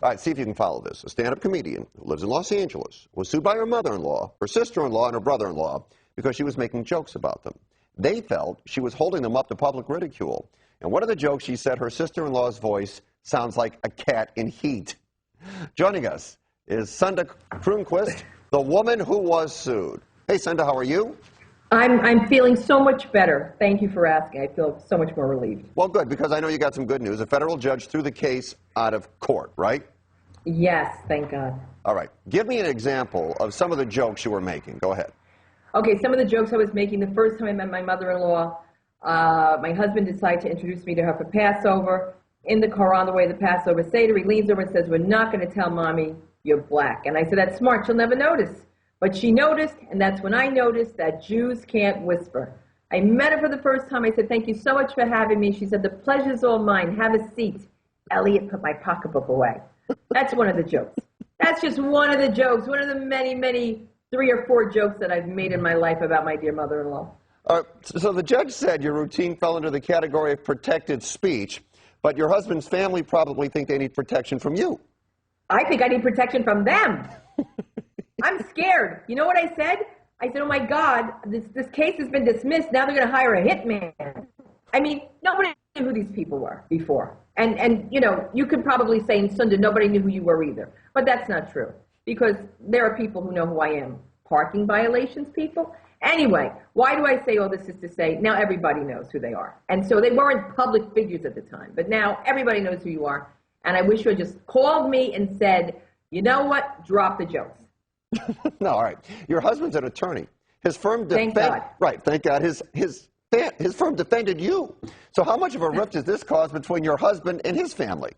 All right, see if you can follow this. A stand-up comedian who lives in Los Angeles was sued by her mother-in-law, her sister-in-law, and her brother-in-law because she was making jokes about them. They felt she was holding them up to public ridicule. And one of the jokes, she said her sister-in-law's voice sounds like a cat in heat. Joining us is Sunda Croonquist, the woman who was sued. Hey, Sunda, how are you? I'm feeling so much better. Thank you for asking. I feel so much more relieved. Well, good, because I know you got some good news. A federal judge threw the case out of court, right? Yes, thank God. All right. Give me an example of some of the jokes you were making. Go ahead. Okay, some of the jokes I was making the first time I met my mother-in-law, my husband decided to introduce me to her for Passover. In the car on the way to the Passover Seder, he leans over and says, "We're not going to tell Mommy you're black." And I said, "That's smart. She'll never notice." But she noticed, and that's when I noticed that Jews can't whisper. I met her for the first time. I said, "Thank you so much for having me." She said, "The pleasure's all mine. Have a seat." Elliot put my pocketbook away. That's one of the jokes. That's just one of the jokes, one of the many, many 3 or 4 jokes that I've made in my life about my dear mother-in-law. So the judge said your routine fell into the category of protected speech, but your husband's family probably think they need protection from you. I think I need protection from them. I'm scared. You know what I said? I said, "Oh my God, this case has been dismissed. Now they're going to hire a hitman." I mean, nobody knew who these people were before. And you know, you could probably say in Sunda, nobody knew who you were either. But that's not true, because there are people who know who I am. Parking violations people. Anyway, why do I say all this? Is to say, now everybody knows who they are. And so they weren't public figures at the time, but now everybody knows who you are. And I wish you had just called me and said, "You know what? Drop the jokes." No, all right. Your husband's an attorney. His firm Thank God. Right, thank God. His firm defended you. So how much of a rift does this cause between your husband and his family?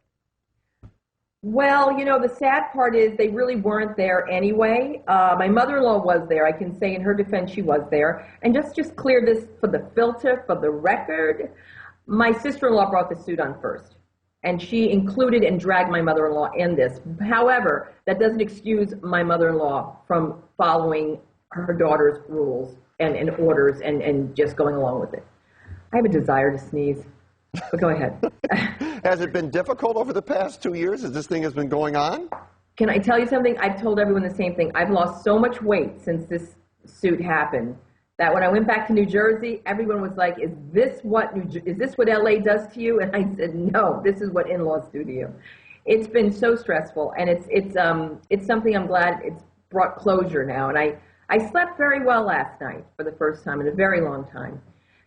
Well, you know, the sad part is they really weren't there anyway. My mother-in-law was there. I can say in her defense she was there. And just clear this for the filter, for the record, my sister-in-law brought the suit on first. And she included and dragged my mother-in-law in this. However, that doesn't excuse my mother-in-law from following her daughter's rules and orders and just going along with it. I have a desire to sneeze, but go ahead. Has it been difficult over the past 2 years as this thing has been going on? Can I tell you something? I've told everyone the same thing. I've lost so much weight since this suit happened that when I went back to New Jersey, everyone was like, is this what LA does to you? And I said, no, this is what in-laws do to you. It's been so stressful, and it's something I'm glad it's brought closure now. And I slept very well last night for the first time in a very long time.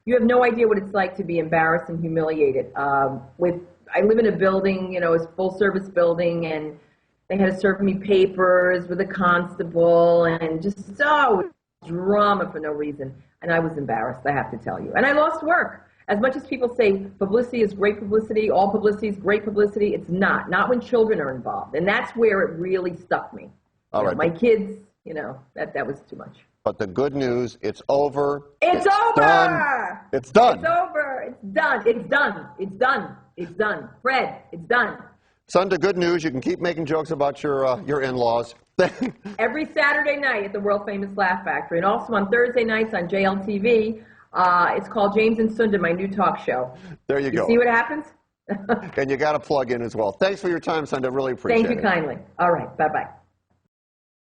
You have no idea what it's like to be embarrassed and humiliated. I live in a building, you know, it's a full-service building, and they had to serve me papers with a constable, and just so drama for no reason. And I was embarrassed, I have to tell you. And I lost work. As much as people say publicity is great publicity, all publicity is great publicity, it's not. Not when children are involved. And that's where it really stuck me. All right. My kids, you know, that was too much. But the good news, it's over. It's over! Done. It's done. It's over. It's done. It's done. It's done. It's done. Fred, it's done. Sunda, good news. You can keep making jokes about your in-laws. Every Saturday night at the world-famous Laugh Factory, and also on Thursday nights on JLTV. It's called James and Sunda, my new talk show. There you go. See what happens? And you got to plug in as well. Thanks for your time, Sunda. Really appreciate it. Thank you kindly. All right. Bye-bye.